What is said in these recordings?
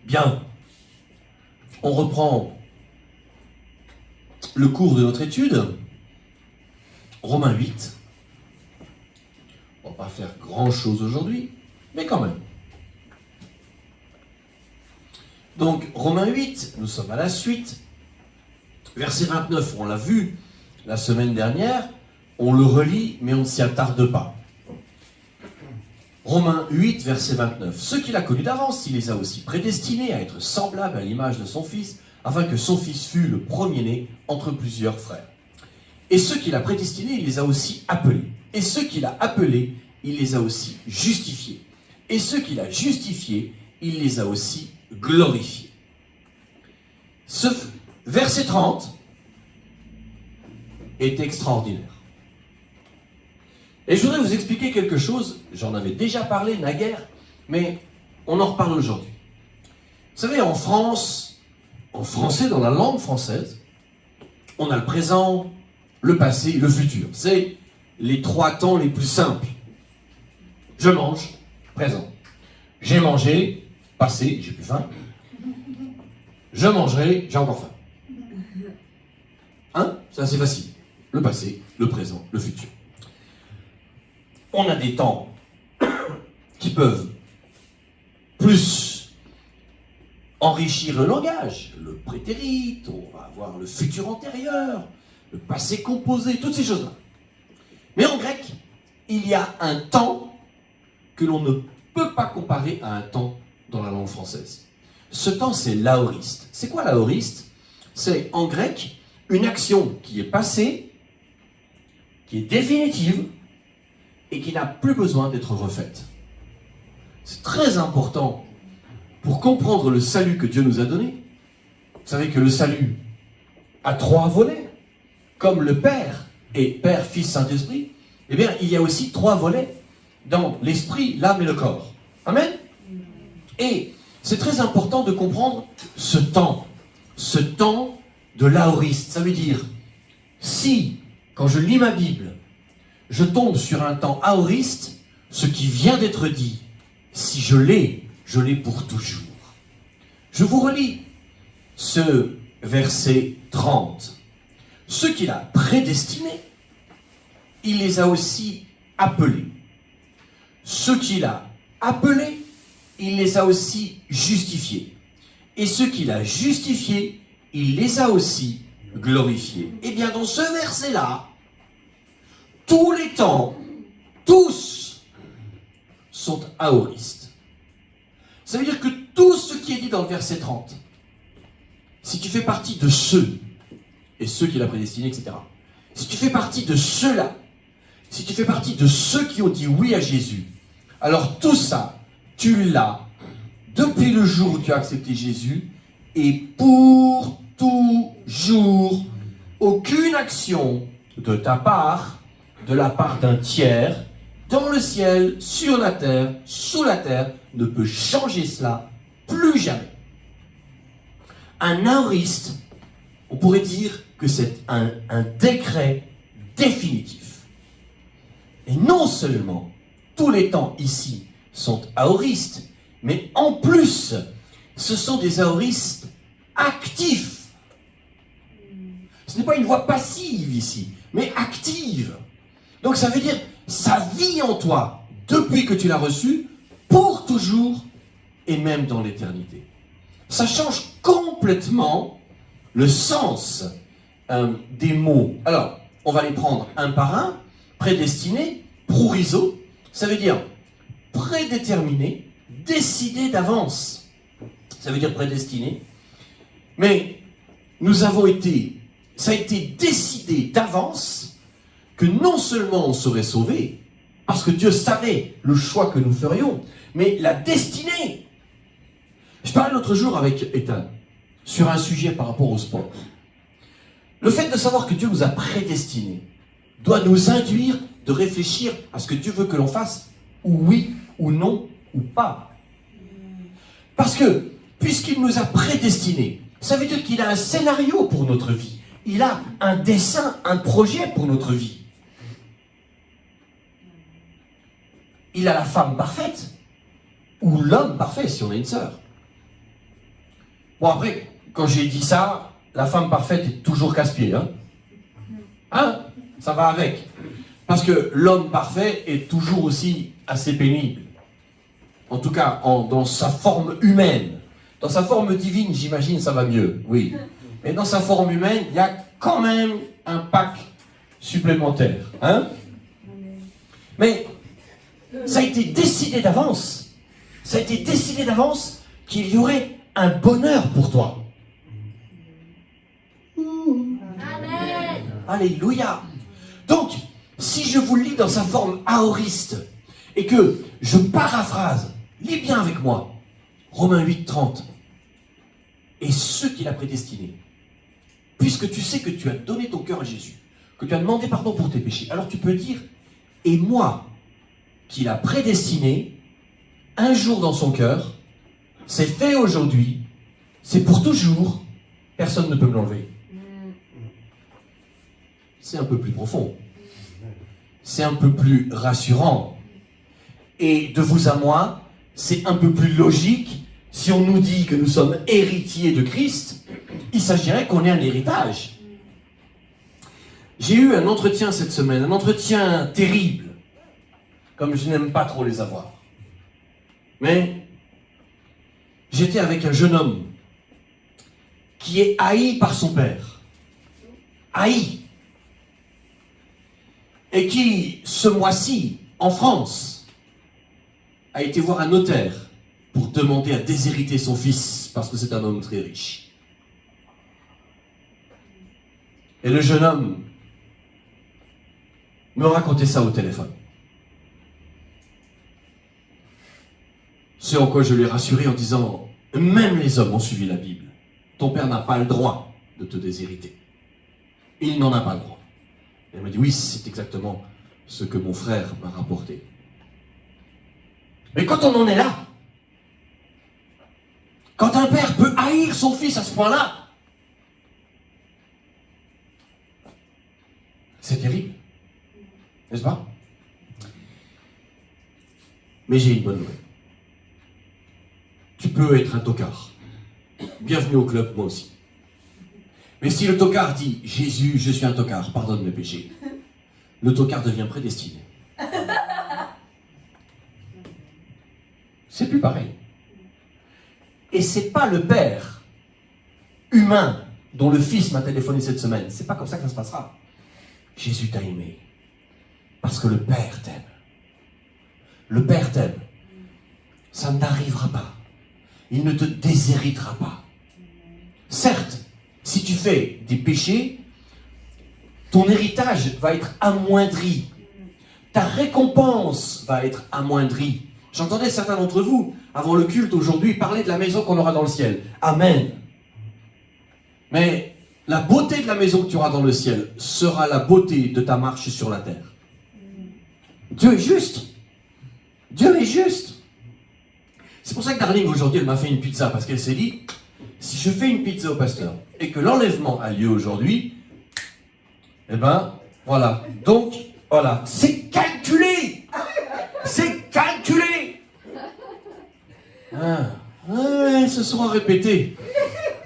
Bien, on reprend le cours de notre étude, Romains 8. On ne va pas faire grand-chose aujourd'hui, mais quand même. Donc, Romains 8, nous sommes à la suite. Verset 29, on l'a vu la semaine dernière, on le relit, mais on ne s'y attarde pas. Romains 8, verset 29. Ceux qu'il a connus d'avance, il les a aussi prédestinés à être semblables à l'image de son Fils, afin que son Fils fût le premier-né entre plusieurs frères. Et ceux qu'il a prédestinés, il les a aussi appelés. Et ceux qu'il a appelés, il les a aussi justifiés. Et ceux qu'il a justifiés, il les a aussi glorifiés. Ce verset 30 est extraordinaire. Et je voudrais vous expliquer quelque chose, j'en avais déjà parlé naguère, mais on en reparle aujourd'hui. Vous savez, en France, en français, dans la langue française, on a le présent, le passé, le futur. C'est les trois temps les plus simples. Je mange, présent. J'ai mangé, passé, j'ai plus faim. Je mangerai, j'ai encore faim. Hein? C'est assez facile. Le passé, le présent, le futur. On a des temps qui peuvent plus enrichir le langage, le prétérit, on va avoir le futur antérieur, le passé composé, toutes ces choses-là. Mais en grec, il y a un temps que l'on ne peut pas comparer à un temps dans la langue française. Ce temps, c'est l'aoriste. C'est quoi l'aoriste? C'est en grec une action qui est passée, qui est définitive, et qui n'a plus besoin d'être refaite. C'est très important pour comprendre le salut que Dieu nous a donné. Vous savez que le salut a trois volets, comme le Père et Père, Fils, Saint-Esprit. Eh bien, il y a aussi trois volets dans l'esprit, l'âme et le corps. Amen. Et c'est très important de comprendre ce temps de l'aoriste. Ça veut dire, si, quand je lis ma Bible, je tombe sur un temps aoriste, ce qui vient d'être dit, si je l'ai pour toujours. Je vous relis ce verset 30. Ceux qu'il a prédestinés, il les a aussi appelés. Ceux qu'il a appelés, il les a aussi justifiés. Et ceux qu'il a justifiés, il les a aussi glorifiés. Eh bien, dans ce verset-là, tous les temps, tous sont aoristes. Ça veut dire que tout ce qui est dit dans le verset 30, si tu fais partie de ceux, et ceux qu'il a prédestinés, etc., si tu fais partie de ceux-là, si tu fais partie de ceux qui ont dit oui à Jésus, alors tout ça, tu l'as depuis le jour où tu as accepté Jésus, et pour toujours, aucune action de ta part, de la part d'un tiers, dans le ciel, sur la terre, sous la terre, ne peut changer cela plus jamais. Un aoriste, on pourrait dire que c'est un décret définitif. Et non seulement tous les temps ici sont aoristes, mais en plus, ce sont des aoristes actifs. Ce n'est pas une voix passive ici, mais active. Donc ça veut dire, ça vit en toi depuis que tu l'as reçu, pour toujours et même dans l'éternité. Ça change complètement le sens des mots. Alors, on va les prendre un par un. Prédestiné, prourizo, ça veut dire prédéterminé, décidé d'avance. Ça veut dire prédestiné. Mais ça a été décidé d'avance que non seulement on serait sauvé, parce que Dieu savait le choix que nous ferions, mais la destinée. Je parlais l'autre jour avec Ethan sur un sujet par rapport au sport. Le fait de savoir que Dieu nous a prédestinés doit nous induire de réfléchir à ce que Dieu veut que l'on fasse, ou oui, ou non, ou pas. Parce que, puisqu'il nous a prédestinés, ça veut dire qu'il a un scénario pour notre vie. Il a un dessein, un projet pour notre vie. Il a la femme parfaite, ou l'homme parfait si on a une sœur. Bon, après, quand j'ai dit ça, la femme parfaite est toujours casse-pied. Hein? Ça va avec. Parce que l'homme parfait est toujours aussi assez pénible. En tout cas, dans sa forme humaine. Dans sa forme divine, j'imagine, ça va mieux, oui. Mais dans sa forme humaine, il y a quand même un pack supplémentaire. Hein? Mais ça a été décidé d'avance. Ça a été décidé d'avance qu'il y aurait un bonheur pour toi. Amen. Alléluia. Donc, si je vous le lis dans sa forme aoriste, et que je paraphrase, lis bien avec moi, Romains 8, 30. Et ceux qu'il a prédestinés, puisque tu sais que tu as donné ton cœur à Jésus, que tu as demandé pardon pour tes péchés, alors tu peux dire, et moi, qu'il a prédestiné, un jour dans son cœur, c'est fait aujourd'hui, c'est pour toujours, personne ne peut me l'enlever. C'est un peu plus profond. C'est un peu plus rassurant. Et de vous à moi, c'est un peu plus logique. Si on nous dit que nous sommes héritiers de Christ, il s'agirait qu'on ait un héritage. J'ai eu un entretien cette semaine, un entretien terrible, comme je n'aime pas trop les avoir. Mais j'étais avec un jeune homme qui est haï par son père. Haï. Et qui, ce mois-ci, en France, a été voir un notaire pour demander à déshériter son fils, parce que c'est un homme très riche. Et le jeune homme me racontait ça au téléphone. Ce en quoi je l'ai rassuré en disant, même les hommes ont suivi la Bible. Ton père n'a pas le droit de te déshériter. Il n'en a pas le droit. Elle m'a dit, oui, c'est exactement ce que mon frère m'a rapporté. Mais quand on en est là, quand un père peut haïr son fils à ce point-là, c'est terrible. N'est-ce pas? Mais j'ai une bonne nouvelle. Tu peux être un tocard. Bienvenue au club, moi aussi. Mais si le tocard dit « Jésus, je suis un tocard, pardonne mes péchés », le tocard devient prédestiné. C'est plus pareil. Et c'est pas le père humain dont le fils m'a téléphoné cette semaine. C'est pas comme ça que ça se passera. Jésus t'a aimé. Parce que le Père t'aime. Le Père t'aime. Ça n'arrivera pas. Il ne te déshéritera pas. Certes, si tu fais des péchés, ton héritage va être amoindri. Ta récompense va être amoindrie. J'entendais certains d'entre vous, avant le culte aujourd'hui, parler de la maison qu'on aura dans le ciel. Amen. Mais la beauté de la maison que tu auras dans le ciel sera la beauté de ta marche sur la terre. Dieu est juste. Dieu est juste. C'est pour ça que Darling, aujourd'hui, elle m'a fait une pizza, parce qu'elle s'est dit, si je fais une pizza au pasteur, et que l'enlèvement a lieu aujourd'hui, eh ben, voilà. Donc, voilà. C'est calculé. C'est calculé. Ils se seront répétés.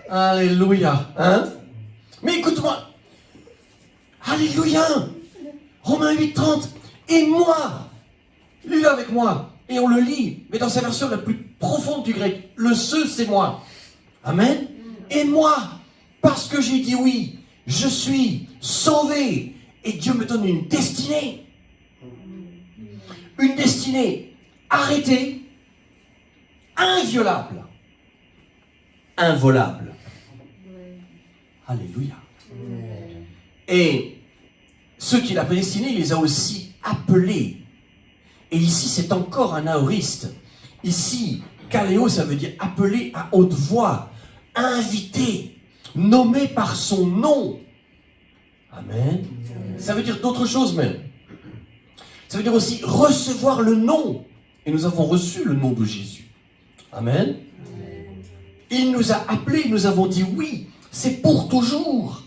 Alléluia. Hein? Mais écoute-moi. Alléluia. Romains 8, 30. Et moi, lis-le avec moi. Et on le lit, mais dans sa version la plus profonde du grec. Le ce, c'est moi. Amen. Et moi, parce que j'ai dit oui, je suis sauvé. Et Dieu me donne une destinée. Une destinée arrêtée, inviolable, involable. Alléluia. Et ceux qu'il a prédestinés, il les a aussi appelés. Et ici, c'est encore un aoriste. Ici, kaléo, ça veut dire appelé à haute voix, invité, nommé par son nom. Amen. Ça veut dire d'autres choses même. Ça veut dire aussi recevoir le nom. Et nous avons reçu le nom de Jésus. Amen. Il nous a appelés, nous avons dit oui, c'est pour toujours.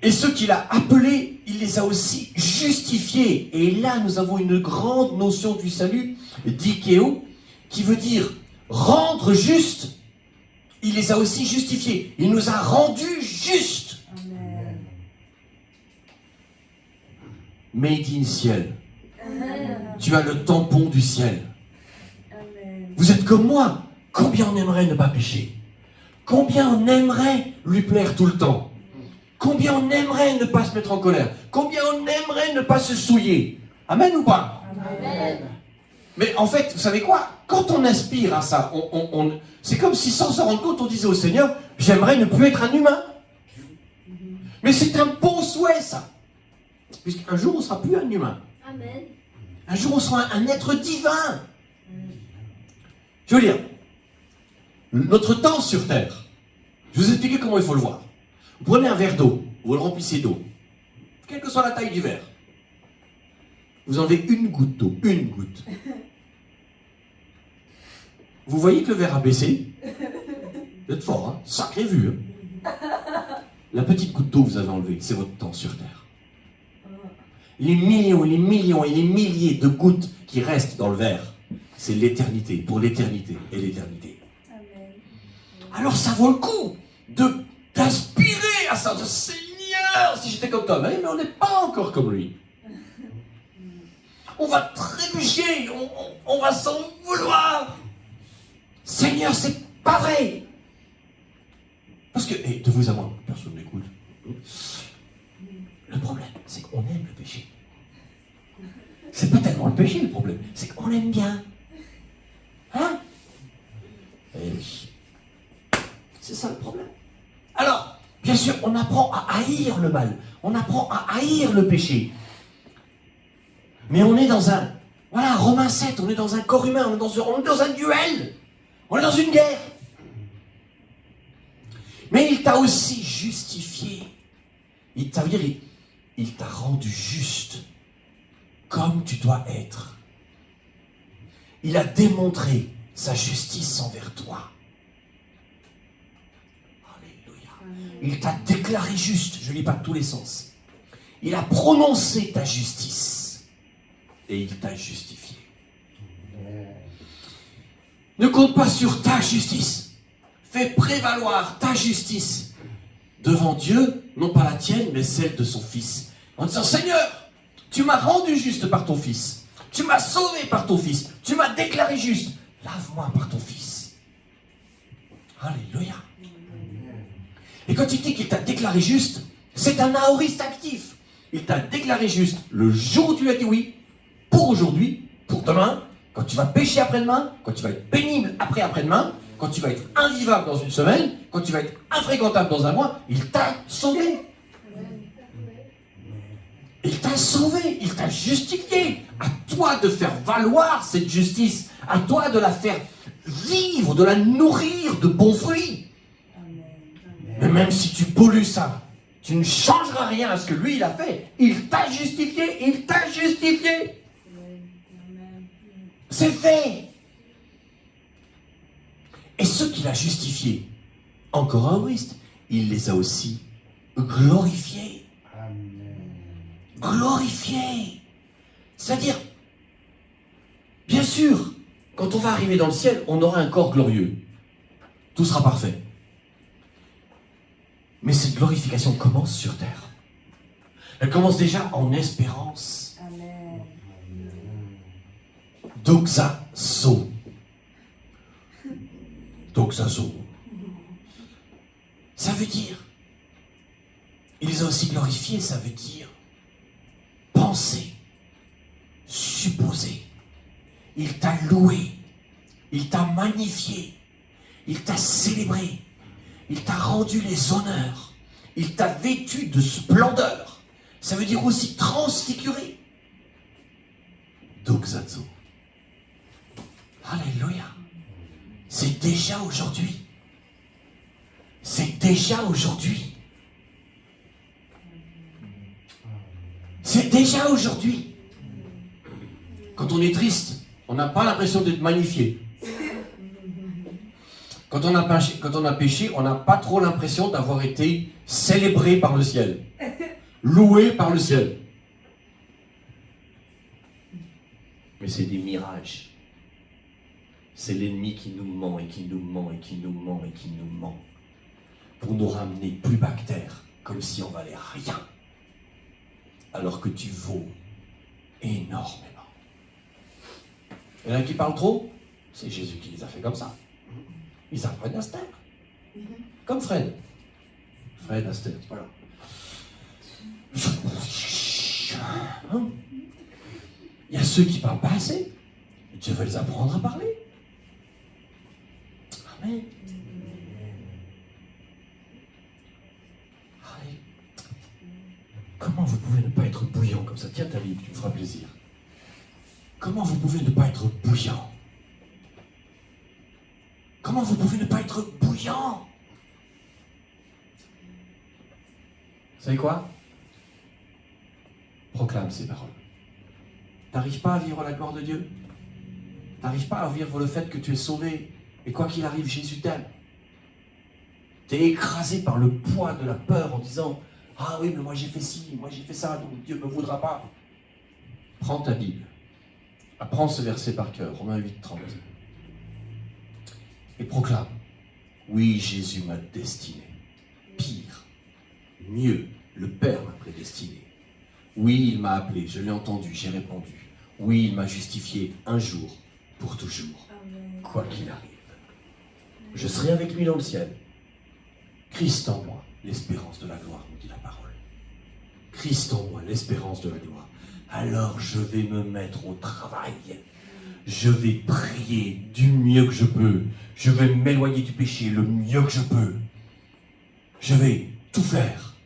Et ceux qu'il a appelés, il les a aussi justifiés. Et là, nous avons une grande notion du salut, dikeo, qui veut dire rendre justes, il les a aussi justifiés. Il nous a rendus justes. Amen. Made in ciel. Amen. Tu as le tampon du ciel. Amen. Vous êtes comme moi. Combien on aimerait ne pas pécher? Combien on aimerait lui plaire tout le temps? Combien on aimerait ne pas se mettre en colère? Combien on aimerait ne pas se souiller? Amen ou pas? Amen. Mais en fait, vous savez quoi? Quand on aspire à ça, c'est comme si sans s'en rendre compte, on disait au Seigneur, j'aimerais ne plus être un humain. Mais c'est un bon souhait, ça. Puisqu'un jour, on ne sera plus un humain. Amen. Un jour, on sera un être divin. Je veux dire, notre temps sur Terre, je vais vous expliquer comment il faut le voir. Vous prenez un verre d'eau, vous le remplissez d'eau, quelle que soit la taille du verre. Vous enlevez une goutte d'eau, une goutte. Vous voyez que le verre a baissé? Vous êtes fort, hein? Sacré vue. Hein? La petite goutte d'eau que vous avez enlevée, c'est votre temps sur Terre. Les millions et les millions et les milliers de gouttes qui restent dans le verre, c'est l'éternité, pour l'éternité et l'éternité. Amen. Alors ça vaut le coup d'aspirer à ça, de Seigneur, si j'étais comme toi, mais on n'est pas encore comme lui. On va trébucher, on va s'en vouloir. Seigneur, c'est pas vrai. Parce que, de vous à moi, personne n'écoute. Le problème, c'est qu'on aime le péché. C'est pas tellement le péché le problème, c'est qu'on l'aime bien. Hein? Eh oui. C'est ça le problème. Alors, bien sûr, on apprend à haïr le mal. On apprend à haïr le péché. Mais on est dans un... Voilà, Romains 7, on est dans un corps humain, on est dans un duel. On est dans une guerre. Mais il t'a aussi justifié. Ça veut dire, il t'a rendu juste comme tu dois être. Il a démontré sa justice envers toi. Alléluia. Il t'a déclaré juste, je ne lis pas tous les sens. Il a prononcé ta justice et il t'a justifié. Ne compte pas sur ta justice. Fais prévaloir ta justice devant Dieu, non pas la tienne, mais celle de son Fils. En disant, Seigneur, tu m'as rendu juste par ton Fils. Tu m'as sauvé par ton Fils. Tu m'as déclaré juste. Lave-moi par ton Fils. Alléluia. Et quand il dit qu'il t'a déclaré juste, c'est un aoriste actif. Il t'a déclaré juste le jour où tu lui as dit oui, pour aujourd'hui, pour demain, quand tu vas pécher après-demain, quand tu vas être pénible après-demain, quand tu vas être invivable dans une semaine, quand tu vas être infréquentable dans un mois, il t'a sauvé. Il t'a sauvé, il t'a justifié. À toi de faire valoir cette justice, à toi de la faire vivre, de la nourrir de bons fruits. Mais même si tu pollues ça, tu ne changeras rien à ce que lui il a fait. Il t'a justifié, il t'a justifié. C'est fait. Et ceux qu'il a justifiés, encore aoriste, il les a aussi glorifiés. Glorifiés. C'est-à-dire, bien sûr, quand on va arriver dans le ciel, on aura un corps glorieux. Tout sera parfait. Mais cette glorification commence sur terre. Elle commence déjà en espérance. Amen. Doxazo. Doxazo. Ça veut dire, il les a aussi glorifiés, ça veut dire penser, supposer. Il t'a loué, il t'a magnifié, il t'a célébré, il t'a rendu les honneurs, il t'a vêtu de splendeur. Ça veut dire aussi transfiguré. Doxazo. Alléluia. C'est déjà aujourd'hui. C'est déjà aujourd'hui. C'est déjà aujourd'hui. Quand on est triste, on n'a pas l'impression d'être magnifié. Quand on a péché, on n'a pas trop l'impression d'avoir été célébré par le ciel. Loué par le ciel. Mais c'est des mirages. C'est l'ennemi qui nous ment et qui nous ment et qui nous ment et qui nous ment. Pour nous ramener plus bas que terre, comme si on valait rien. Alors que tu vaux énormément. Il y en a qui parlent trop, c'est Jésus qui les a fait comme ça. Ils apprennent à se taire. Comme Fred. Fred Astaire, voilà. Hein? Il y a ceux qui ne parlent pas assez. Dieu veut les apprendre à parler. Amen. Allez. Comment vous pouvez ne pas être bouillant comme ça? Tiens ta Bible, tu me feras plaisir. Comment vous pouvez ne pas être bouillant? Comment vous pouvez ne pas être bouillant? Vous savez quoi? Proclame ces paroles. T'arrives pas à vivre la gloire de Dieu? T'arrives pas à vivre le fait que tu es sauvé? Et quoi qu'il arrive, Jésus t'aime. T'es écrasé par le poids de la peur en disant « Ah oui, mais moi j'ai fait ci, moi j'ai fait ça, donc Dieu ne me voudra pas. » Prends ta Bible. Apprends ce verset par cœur, Romains 8, 30. Et proclame « Oui, Jésus m'a destiné. Pire, mieux, le Père m'a prédestiné. Oui, il m'a appelé, je l'ai entendu, j'ai répondu. Oui, il m'a justifié un jour, pour toujours. Amen. Quoi qu'il arrive. Je serai avec lui dans le ciel. Christ en moi, l'espérance de la gloire, nous dit la parole. Christ en moi, l'espérance de la gloire. Alors je vais me mettre au travail. Je vais prier du mieux que je peux. Je vais m'éloigner du péché le mieux que je peux. Je vais tout faire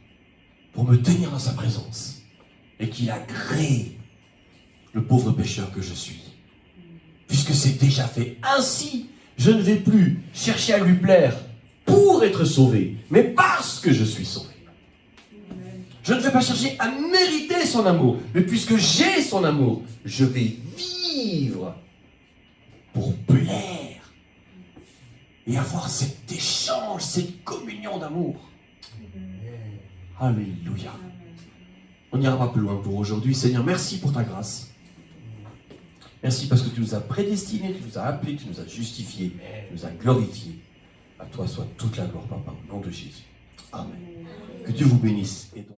pour me tenir dans sa présence et qu'il agrée le pauvre pécheur que je suis. Puisque c'est déjà fait. Ainsi, je ne vais plus chercher à lui plaire pour être sauvé, mais parce que je suis sauvé. Je ne vais pas chercher à mériter son amour, mais puisque j'ai son amour, je vais vivre pour plaire et avoir cet échange, cette communion d'amour. Alléluia. On n'ira pas plus loin pour aujourd'hui. Seigneur, merci pour ta grâce. Merci parce que tu nous as prédestinés, tu nous as appelés, tu nous as justifiés, tu nous as glorifiés. À toi soit toute la gloire, Papa, au nom de Jésus. Amen. Que Dieu vous bénisse. Et donc...